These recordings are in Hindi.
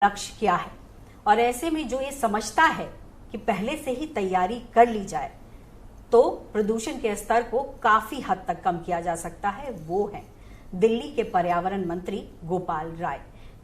लक्ष्य क्या है। और ऐसे में जो ये समझता है कि पहले से ही तैयारी कर ली जाए तो प्रदूषण के स्तर को काफी हद तक कम किया जा सकता है, वो है दिल्ली के पर्यावरण मंत्री गोपाल राय।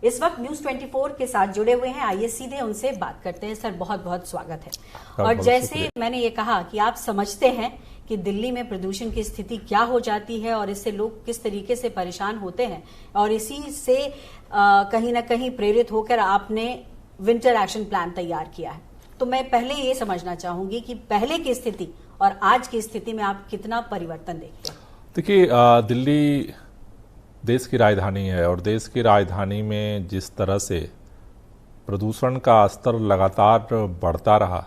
इस वक्त न्यूज 24 के साथ जुड़े हुए हैं, आइए सीधे उनसे बात करते हैं। सर, बहुत बहुत स्वागत है। और जैसे मैंने ये कहा कि आप समझते हैं कि दिल्ली में प्रदूषण की स्थिति क्या हो जाती है और इससे लोग किस तरीके से परेशान होते हैं, और इसी से कहीं ना कहीं प्रेरित होकर आपने विंटर एक्शन प्लान तैयार किया है। तो मैं पहले ये समझना चाहूंगी कि पहले की स्थिति और आज की स्थिति में आप कितना परिवर्तन देखते हैं। देखिए, दिल्ली देश की राजधानी है और देश की राजधानी में जिस तरह से प्रदूषण का स्तर लगातार बढ़ता रहा,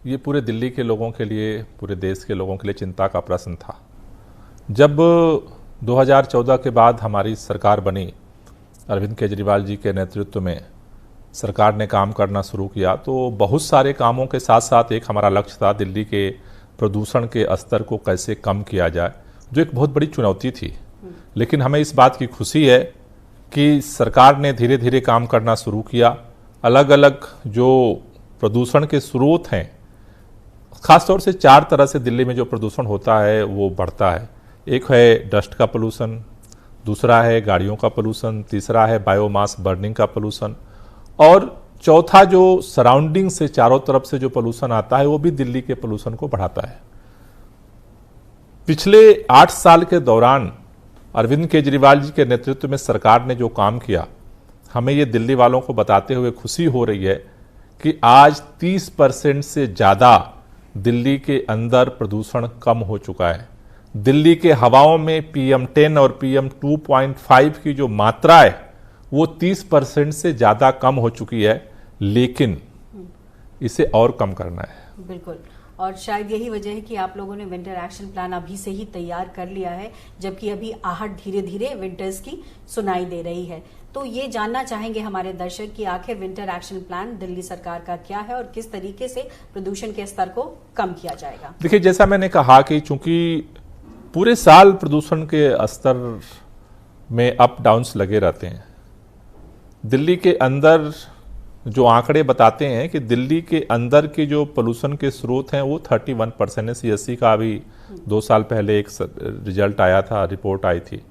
ये पूरे दिल्ली के लोगों के लिए, पूरे देश के लोगों के लिए चिंता का प्रश्न था। जब 2014 के बाद हमारी सरकार बनी, अरविंद केजरीवाल जी के नेतृत्व में सरकार ने काम करना शुरू किया, तो बहुत सारे कामों के साथ साथ एक हमारा लक्ष्य था दिल्ली के प्रदूषण के स्तर को कैसे कम किया जाए, जो एक बहुत बड़ी चुनौती थी। लेकिन हमें इस बात की खुशी है कि सरकार ने धीरे धीरे काम करना शुरू किया। अलग अलग जो प्रदूषण के स्रोत हैं, खासतौर से 4 तरह से दिल्ली में जो प्रदूषण होता है वो बढ़ता है। एक है डस्ट का पोल्यूशन, दूसरा है गाड़ियों का पोल्यूशन, तीसरा है बायोमास बर्निंग का पोल्यूशन, और चौथा जो सराउंडिंग से चारों तरफ से जो पोल्यूशन आता है वो भी दिल्ली के पोल्यूशन को बढ़ाता है। पिछले 8 साल के दौरान अरविंद केजरीवाल जी के नेतृत्व में सरकार ने जो काम किया, हमें ये दिल्ली वालों को बताते हुए खुशी हो रही है कि आज 30% से ज़्यादा दिल्ली के अंदर प्रदूषण कम हो चुका है। दिल्ली के हवाओं में PM10 और PM2.5 की जो मात्रा है वो 30% से ज़्यादा कम हो चुकी है, लेकिन इसे और कम करना है। बिल्कुल, और शायद यही वजह है कि आप लोगों ने विंटर एक्शन प्लान अभी से ही तैयार कर लिया है, जबकि अभी आहट धीरे धीरे विंटर्स की सुनाई दे रही है। तो ये जानना चाहेंगे हमारे दर्शक कि आखिर विंटर एक्शन प्लान दिल्ली सरकार का क्या है और किस तरीके से प्रदूषण के स्तर को कम किया जाएगा। देखिए, जैसा मैंने कहा कि चूंकि पूरे साल प्रदूषण के स्तर में अप डाउन्स लगे रहते हैं, दिल्ली के अंदर जो आंकड़े बताते हैं कि दिल्ली के अंदर के जो पोल्यूशन के स्रोत हैं वो 31% है। CSC का अभी 2 साल पहले एक रिजल्ट आया था, रिपोर्ट आई थी।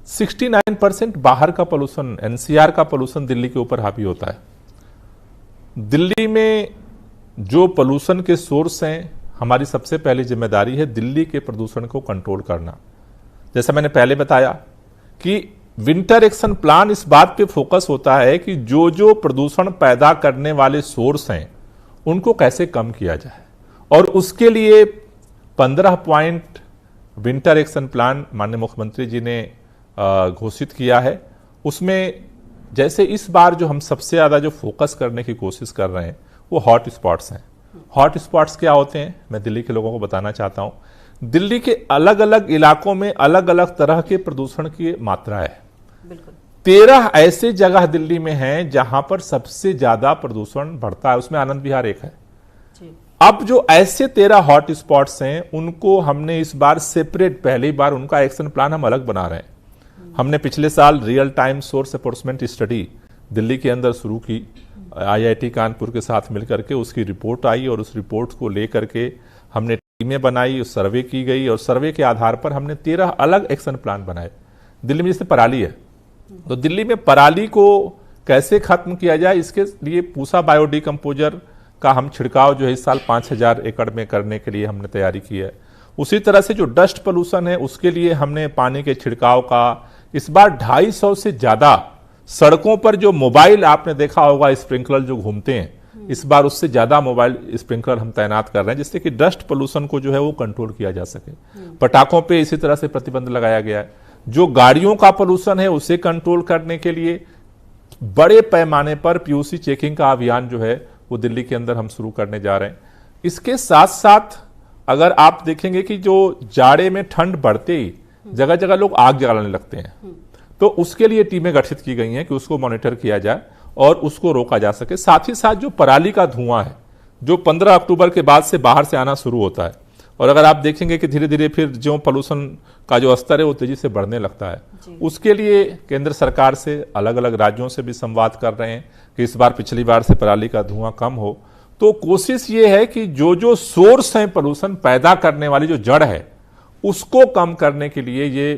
69% बाहर का पोल्यूशन, NCR का पोल्यूशन दिल्ली के ऊपर हावी होता है। दिल्ली में जो पोल्यूशन के सोर्स हैं, हमारी सबसे पहली जिम्मेदारी है दिल्ली के प्रदूषण को कंट्रोल करना। जैसा मैंने पहले बताया कि विंटर एक्शन प्लान इस बात पे फोकस होता है कि जो जो प्रदूषण पैदा करने वाले सोर्स हैं उनको कैसे कम किया जाए, और उसके लिए 15 पॉइंट विंटर एक्शन प्लान माननीय मुख्यमंत्री जी ने घोषित किया है। उसमें जैसे इस बार जो हम सबसे ज़्यादा जो फोकस करने की कोशिश कर रहे हैं वो हॉट स्पॉट्स हैं। हॉट स्पॉट्स क्या होते हैं, मैं दिल्ली के लोगों को बताना चाहता हूँ। दिल्ली के अलग अलग इलाकों में अलग अलग तरह के प्रदूषण की मात्रा है। 13 ऐसे जगह दिल्ली में हैं जहां पर सबसे ज्यादा प्रदूषण बढ़ता है, उसमें आनंद विहार एक है। अब जो ऐसे 13 हॉट स्पॉट्स हैं उनको हमने इस बार सेपरेट, पहली बार उनका एक्शन प्लान हम अलग बना रहे हैं। हमने पिछले साल real time source enforcement study Delhi के अंदर शुरू की, IIT कानपुर के साथ मिलकर के उसकी रिपोर्ट आई, और उस रिपोर्ट को लेकर के हमने टीमें बनाई, सर्वे की गई, और सर्वे के आधार पर हमने 13 अलग एक्शन प्लान बनाए। दिल्ली में जैसे पराली है, तो दिल्ली में पराली को कैसे खत्म किया जाए, इसके लिए पूसा बायोडिकम्पोजर का हम छिड़काव जो है इस साल 5000 एकड़ में करने के लिए हमने तैयारी की है। उसी तरह से जो डस्ट पोल्यूशन है उसके लिए हमने पानी के छिड़काव का इस बार 250 से ज्यादा, सड़कों पर जो मोबाइल आपने देखा होगा स्प्रिंकलर जो घूमते हैं, इस बार उससे ज्यादा मोबाइल स्प्रिंकलर हम तैनात कर रहे हैं, जिससे कि डस्ट पोल्यूशन को जो है वो कंट्रोल किया जा सके। पटाखों पे इसी तरह से प्रतिबंध लगाया गया है। जो गाड़ियों का पोल्यूशन है उसे कंट्रोल करने के लिए बड़े पैमाने पर PUC चेकिंग का अभियान जो है वो दिल्ली के अंदर हम शुरू करने जा रहे हैं। इसके साथ साथ अगर आप देखेंगे कि जो जाड़े में ठंड बढ़ते ही जगह जगह लोग आग जलाने लगते हैं, तो उसके लिए टीमें गठित की गई हैं कि उसको मॉनिटर किया जाए और उसको रोका जा सके। साथ ही साथ जो पराली का धुआं है, जो 15 अक्टूबर के बाद से बाहर से आना शुरू होता है, और अगर आप देखेंगे कि धीरे धीरे फिर जो पोल्यूशन का जो स्तर है वो तेजी से बढ़ने लगता है। उसके लिए केंद्र सरकार से, अलग अलग राज्यों से भी संवाद कर रहे हैं कि इस बार पिछली बार से पराली का धुआं कम हो। तो कोशिश ये है कि जो जो सोर्स है पोल्यूशन पैदा करने वाली जो जड़ है उसको कम करने के लिए ये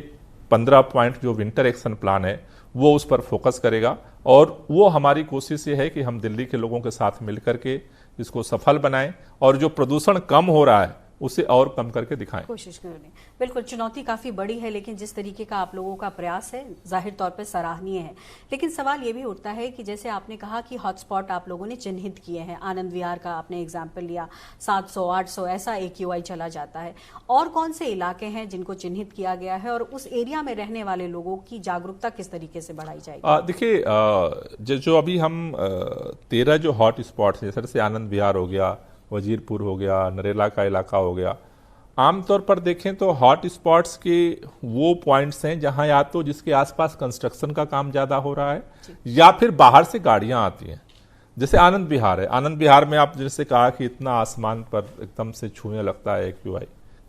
15 पॉइंट जो विंटर एक्शन प्लान है वो उस पर फोकस करेगा। और वो हमारी कोशिश ये है कि हम दिल्ली के लोगों के साथ मिलकर के इसको सफल बनाएं और जो प्रदूषण कम हो रहा है उसे और कम करके दिखाएं। कोशिश करें। बिल्कुल, चुनौती काफी बड़ी है, लेकिन जिस तरीके का आप लोगों का प्रयास है जाहिर तौर पर सराहनीय है। लेकिन सवाल ये भी उठता है कि जैसे आपने कहा कि हॉटस्पॉट आप लोगों ने चिन्हित किए हैं, आनंद विहार का आपने एग्जाम्पल लिया, 700 800 ऐसा AQI चला जाता है। और कौन से इलाके हैं जिनको चिन्हित किया गया है और उस एरिया में रहने वाले लोगों की जागरूकता किस तरीके से बढ़ाई जाएगी? देखिए, जो अभी हम 13 जो हॉट स्पॉट्स है, जैसे आनंद विहार हो गया, वजीरपुर हो गया, नरेला का इलाका हो गया, आमतौर पर देखें तो हॉट स्पॉट्स के वो पॉइंट्स हैं जहां या तो जिसके आसपास कंस्ट्रक्शन का काम ज्यादा हो रहा है या फिर बाहर से गाड़ियां आती हैं। जैसे आनंद विहार है, आनंद विहार में आप जैसे कहा कि इतना आसमान पर एकदम से छूने लगता है AQI,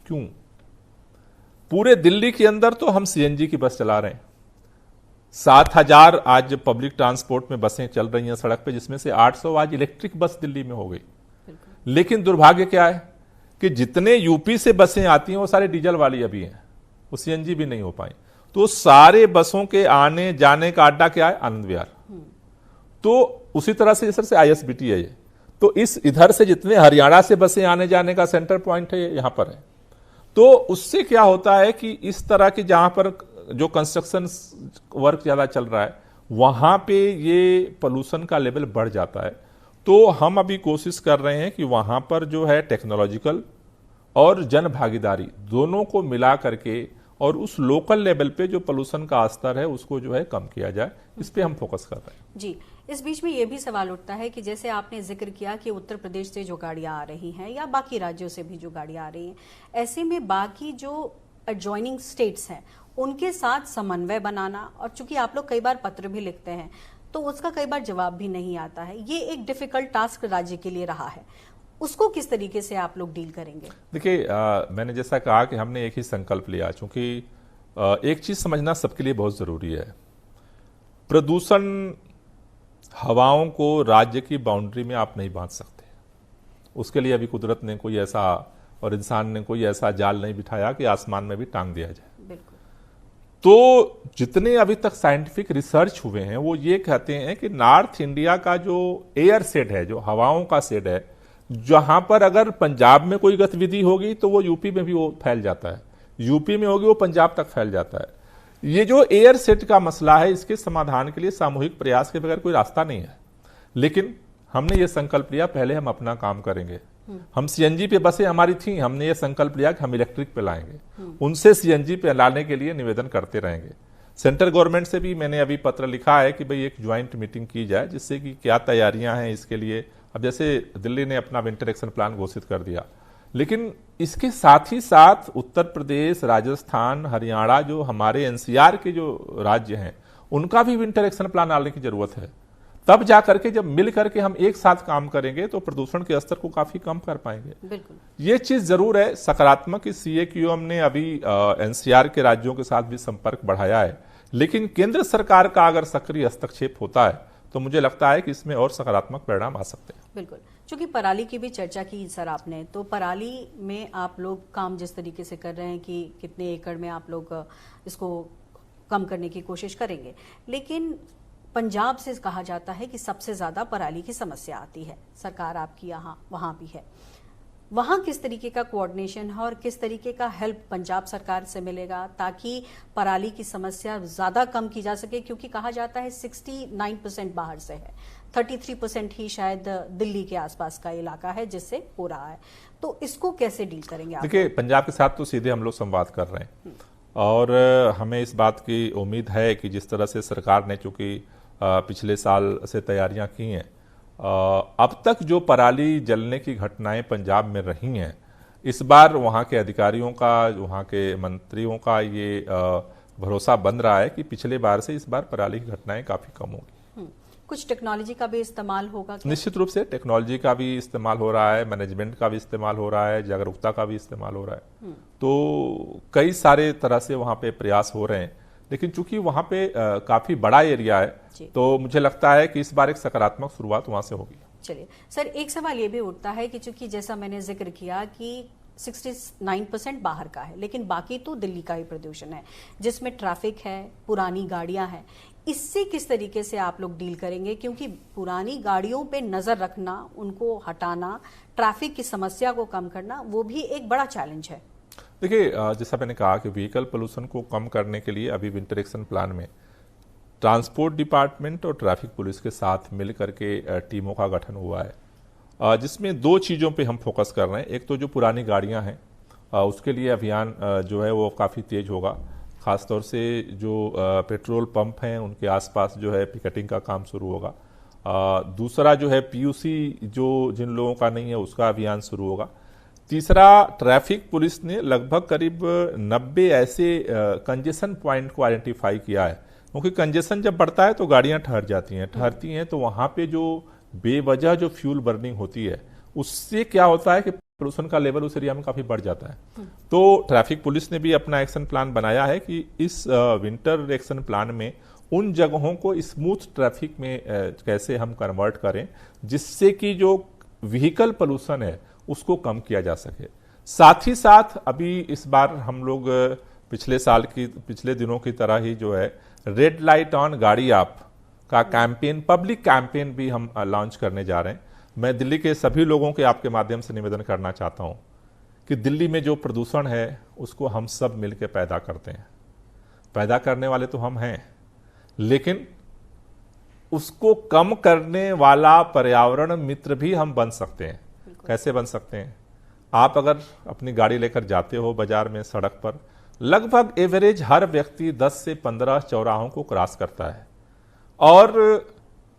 क्यों? पूरे दिल्ली के अंदर तो हम CNG की बस चला रहे हैं, 7000 आज पब्लिक ट्रांसपोर्ट में बसें चल रही हैं सड़क पे, जिसमें से 800 आज इलेक्ट्रिक बस दिल्ली में हो गई। लेकिन दुर्भाग्य क्या है कि जितने यूपी से बसें आती हैं वो सारे डीजल वाली अभी हैं, वो CNG भी नहीं हो पाई। तो सारे बसों के आने जाने का अड्डा क्या है? आनंद विहार। तो उसी तरह से जैसे ISBT है ये, तो इस इधर से जितने हरियाणा से बसें आने जाने का सेंटर पॉइंट है ये यहां पर है। तो उससे क्या होता है कि इस तरह की जहां पर जो कंस्ट्रक्शन वर्क ज्यादा चल रहा है वहां पे ये पोल्यूशन का लेवल बढ़ जाता है। तो हम अभी कोशिश कर रहे हैं कि वहां पर जो है टेक्नोलॉजिकल और जन भागीदारी दोनों को मिला करके और उस लोकल लेवल पे जो पोल्यूशन का स्तर है उसको जो है कम किया जाए, इस पे हम फोकस कर रहे हैं। जी, इस बीच में ये भी सवाल उठता है कि जैसे आपने जिक्र किया कि उत्तर प्रदेश से जो गाड़ियां आ रही हैं या बाकी राज्यों से भी जो गाड़ियां आ रही हैं, ऐसे में बाकी जो एडजॉइनिंग स्टेट्स हैं उनके साथ समन्वय बनाना, और चूंकि आप लोग कई बार पत्र भी लिखते हैं तो उसका कई बार जवाब भी नहीं आता है, ये एक डिफिकल्ट टास्क राज्य के लिए रहा है, उसको किस तरीके से आप लोग डील करेंगे? देखिए, मैंने जैसा कहा कि हमने एक ही संकल्प लिया, चूंकि एक चीज समझना सबके लिए बहुत जरूरी है। प्रदूषण हवाओं को राज्य की बाउंड्री में आप नहीं बांध सकते। उसके लिए अभी कुदरत ने कोई ऐसा और इंसान ने कोई ऐसा जाल नहीं बिठाया कि आसमान में भी टांग दिया जाए। बिल्कुल। तो जितने अभी तक साइंटिफिक रिसर्च हुए हैं वो ये कहते हैं कि नॉर्थ इंडिया का जो एयर सेड है, जो हवाओं का सेड है, जहां पर अगर पंजाब में कोई गतिविधि होगी तो वो यूपी में भी वो फैल जाता है, यूपी में होगी वो पंजाब तक फैल जाता है। ये जो एयर सेड का मसला है, इसके समाधान के लिए सामूहिक प्रयास के बगैर कोई रास्ता नहीं है। लेकिन हमने ये संकल्प लिया, पहले हम अपना काम करेंगे। हम CNG पे बसें हमारी थी, हमने ये संकल्प लिया कि हम इलेक्ट्रिक पे लाएंगे, उनसे CNG पे लाने के लिए निवेदन करते रहेंगे। सेंट्रल गवर्नमेंट से भी मैंने अभी पत्र लिखा है कि भाई एक ज्वाइंट मीटिंग की जाए, जिससे कि क्या तैयारियां हैं इसके लिए। अब जैसे दिल्ली ने अपना विंटर एक्शन प्लान घोषित कर दिया, लेकिन इसके साथ ही साथ उत्तर प्रदेश, राजस्थान, हरियाणा, जो हमारे NCR के जो राज्य हैं, उनका भी विंटर एक्शन प्लान लाने की जरूरत है। तब जाकर के जब मिल करके हम एक साथ काम करेंगे तो प्रदूषण के स्तर को काफी कम कर पाएंगे। बिल्कुल, ये चीज जरूर है सकारात्मक। इस CAQM ने अभी NCR के राज्यों के साथ भी संपर्क बढ़ाया है, लेकिन केंद्र सरकार का अगर सक्रिय हस्तक्षेप होता है तो मुझे लगता है कि इसमें और सकारात्मक परिणाम आ सकते हैं। बिल्कुल। चूंकि पराली की भी चर्चा की सर आपने, तो पराली में आप लोग काम जिस तरीके से कर रहे हैं कि कितने एकड़ में आप लोग इसको कम करने की कोशिश करेंगे, लेकिन पंजाब से कहा जाता है कि सबसे ज्यादा पराली की समस्या आती है। सरकार आपकी यहाँ वहां भी है, वहां किस तरीके का कोऑर्डिनेशन है और किस तरीके का हेल्प पंजाब सरकार से मिलेगा ताकि पराली की समस्या ज्यादा कम की जा सके? क्योंकि कहा जाता है 69% बाहर से है, 33% ही शायद दिल्ली के आसपास का इलाका है जिससे हो रहा है। तो इसको कैसे डील करेंगे आप? देखिए, पंजाब के साथ तो सीधे हम लोग संवाद कर रहे हैं और हमें इस बात की उम्मीद है कि जिस तरह से सरकार ने चूंकि पिछले साल से तैयारियां की हैं, अब तक जो पराली जलने की घटनाएं पंजाब में रही हैं, इस बार वहां के अधिकारियों का, वहां के मंत्रियों का ये भरोसा बन रहा है कि पिछले बार से इस बार पराली की घटनाएं काफी कम होगी। कुछ टेक्नोलॉजी का भी इस्तेमाल होगा क्या? निश्चित रूप से टेक्नोलॉजी का भी इस्तेमाल हो रहा है, मैनेजमेंट का भी इस्तेमाल हो रहा है, जागरूकता का भी इस्तेमाल हो रहा है। तो कई सारे तरह से वहाँ पे प्रयास हो रहे हैं, लेकिन चूंकि वहाँ पे काफी बड़ा एरिया है, तो मुझे लगता है कि इस बार एक सकारात्मक शुरुआत वहाँ से होगी। चलिए सर, एक सवाल ये भी उठता है कि चूंकि जैसा मैंने जिक्र किया कि 69% बाहर का है, लेकिन बाकी तो दिल्ली का ही प्रदूषण है, जिसमें ट्रैफिक है, पुरानी गाड़ियां हैं। इससे किस तरीके से आप लोग डील करेंगे? क्योंकि पुरानी गाड़ियों पे नजर रखना, उनको हटाना, ट्रैफिक की समस्या को कम करना, वो भी एक बड़ा चैलेंज है। देखिए, जैसा मैंने कहा कि व्हीकल पोल्यूशन को कम करने के लिए अभी विंटर एक्शन प्लान में ट्रांसपोर्ट डिपार्टमेंट और ट्रैफिक पुलिस के साथ मिल करके टीमों का गठन हुआ है, जिसमें दो चीज़ों पे हम फोकस कर रहे हैं। एक तो जो पुरानी गाड़ियां हैं, उसके लिए अभियान जो है वो काफ़ी तेज होगा। खासतौर से जो पेट्रोल पंप हैं उनके आसपास जो है पिकेटिंग का काम शुरू होगा। दूसरा जो है पीयूसी जो जिन लोगों का नहीं है उसका अभियान शुरू होगा। तीसरा, ट्रैफिक पुलिस ने लगभग करीब 90 ऐसे कंजेशन पॉइंट को आइडेंटिफाई किया है, क्योंकि कंजेशन जब बढ़ता है तो गाड़ियां ठहरती हैं, तो वहां पे जो बेवजह जो फ्यूल बर्निंग होती है उससे क्या होता है कि पोल्यूशन का लेवल उस एरिया में काफी बढ़ जाता है। तो ट्रैफिक पुलिस ने भी अपना एक्शन प्लान बनाया है कि इस विंटर एक्शन प्लान में उन जगहों को स्मूथ ट्रैफिक में कैसे हम कन्वर्ट करें, जिससे कि जो व्हीकल पोल्यूशन है उसको कम किया जा सके। साथ ही साथ अभी इस बार हम लोग पिछले दिनों की तरह ही जो है रेड लाइट ऑन गाड़ी आप का कैंपेन, पब्लिक कैंपेन भी हम लॉन्च करने जा रहे हैं। मैं दिल्ली के सभी लोगों के आपके माध्यम से निवेदन करना चाहता हूं कि दिल्ली में जो प्रदूषण है उसको हम सब मिलकर पैदा करते हैं। पैदा करने वाले तो हम हैं, लेकिन उसको कम करने वाला पर्यावरण मित्र भी हम बन सकते हैं। कैसे बन सकते हैं? आप अगर अपनी गाड़ी लेकर जाते हो बाजार में, सड़क पर, लगभग एवरेज हर व्यक्ति 10 से 15 चौराहों को क्रॉस करता है, और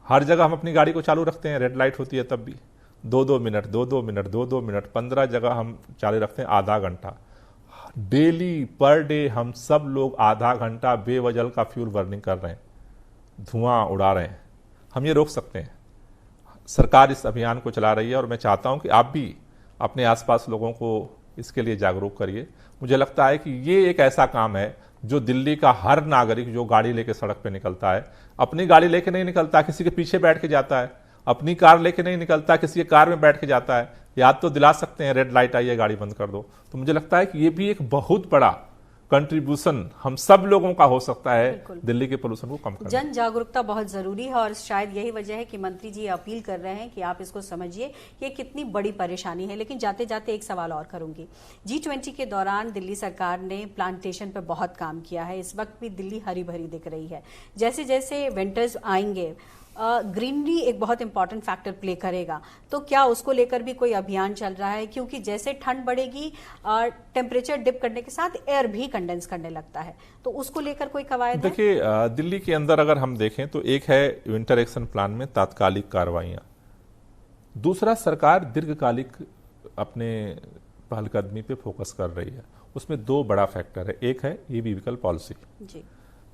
हर जगह हम अपनी गाड़ी को चालू रखते हैं, रेड लाइट होती है तब भी 2-2 मिनट 15 जगह हम चालू रखते हैं, आधा घंटा। डेली पर डे हम सब लोग आधा घंटा बेवजह का फ्यूल बर्निंग कर रहे हैं, धुआं उड़ा रहे हैं। हम ये रोक सकते हैं। सरकार इस अभियान को चला रही है और मैं चाहता हूं कि आप भी अपने आसपास लोगों को इसके लिए जागरूक करिए। मुझे लगता है कि ये एक ऐसा काम है जो दिल्ली का हर नागरिक जो गाड़ी लेके सड़क पे निकलता है, अपनी गाड़ी लेके नहीं निकलता, किसी के पीछे बैठ के जाता है, अपनी कार लेके नहीं निकलता, किसी के कार में बैठ के जाता है, याद तो दिला सकते हैं रेड लाइट आई है गाड़ी बंद कर दो। तो मुझे लगता है कि ये भी एक बहुत बड़ा कंट्रीब्यूशन हम सब लोगों का हो सकता है दिल्ली के पोल्यूशन को कम करने। जन जागरूकता बहुत जरूरी है, और शायद यही वजह है कि मंत्री जी अपील कर रहे हैं कि आप इसको समझिए कि ये कितनी बड़ी परेशानी है। लेकिन जाते जाते एक सवाल और करूंगी। G20 के दौरान दिल्ली सरकार ने प्लांटेशन पर बहुत काम किया है। इस वक्त भी दिल्ली हरी भरी दिख रही है। जैसे जैसे विंटर्स आएंगे, ग्रीनरी एक बहुत इंपॉर्टेंट फैक्टर प्ले करेगा, तो क्या उसको लेकर भी कोई अभियान चल रहा है? क्योंकि जैसे ठंड बढ़ेगी, टेम्परेचर डिप करने के साथ एयर भी कंडेंस करने लगता है, तो उसको लेकर कोई कवायद है? देखिए, दिल्ली के अंदर अगर हम देखें तो एक है विंटर एक्शन प्लान में तात्कालिक कार्रवाइयां, दूसरा सरकार दीर्घकालिक अपने पहलकदमी पे फोकस कर रही है। उसमें दो बड़ा फैक्टर है। एक है ई व्हीकल पॉलिसी। जी।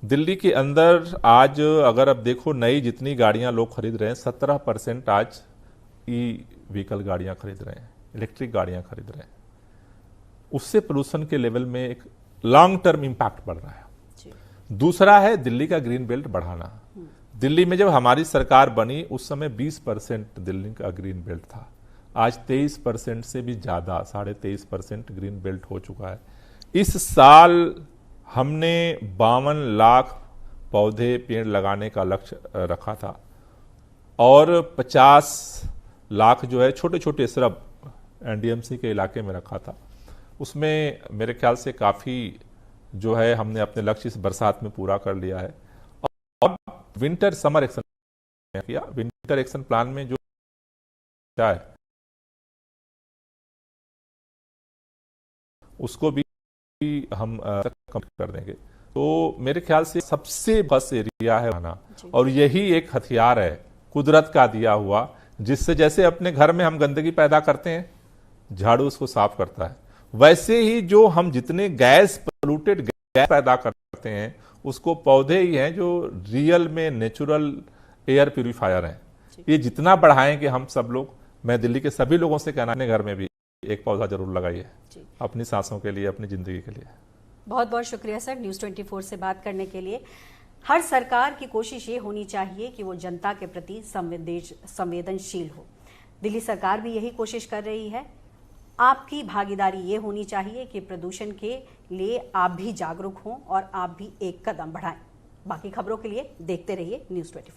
दिल्ली के अंदर आज अगर अब देखो, नई जितनी गाड़ियां लोग खरीद रहे हैं, 17% आज ई व्हीकल गाड़ियां खरीद रहे हैं, इलेक्ट्रिक गाड़ियां खरीद रहे हैं। उससे पोल्यूशन के लेवल में एक लॉन्ग टर्म इंपैक्ट बढ़ रहा है। दूसरा है दिल्ली का ग्रीन बेल्ट बढ़ाना। दिल्ली में जब हमारी सरकार बनी उस समय 20% दिल्ली का ग्रीन बेल्ट था, आज 23% से भी ज्यादा, 23.5% ग्रीन बेल्ट हो चुका है। इस साल हमने 52 लाख पौधे पेड़ लगाने का लक्ष्य रखा था, और 50 लाख जो है छोटे छोटे श्रब एनडीएमसी के इलाके में रखा था। उसमें मेरे ख्याल से काफी जो है हमने अपने लक्ष्य इस बरसात में पूरा कर लिया है। और विंटर समर एक्शन किया। विंटर एक्शन प्लान में जो है उसको भी हम कम कर देंगे। तो मेरे ख्याल से सबसे बस एरिया है वहां, और यही एक हथियार है कुदरत का दिया हुआ, जिससे जैसे अपने घर में हम गंदगी पैदा करते हैं, झाड़ू उसको साफ करता है, वैसे ही जो हम जितने गैस पोल्यूटेड गैस पैदा करते हैं उसको पौधे ही हैं जो रियल में नेचुरल एयर प्यूरिफायर हैं। ये जितना बढ़ाएं कि हम सब लोग, मैं दिल्ली के सभी लोगों से कहना, अपने घर में भी एक पौधा जरूर लगाइए, अपनी सांसों के लिए, अपनी जिंदगी के लिए। बहुत बहुत शुक्रिया सर, न्यूज़ 24 से बात करने के लिए। हर सरकार की कोशिश ये होनी चाहिए कि वो जनता के प्रति संवेदनशील हो। दिल्ली सरकार भी यही कोशिश कर रही है। आपकी भागीदारी ये होनी चाहिए कि प्रदूषण के लिए आप भी जागरूक हों और आप भी एक कदम बढ़ाएं। बाकी खबरों के लिए देखते रहिए न्यूज़ 24।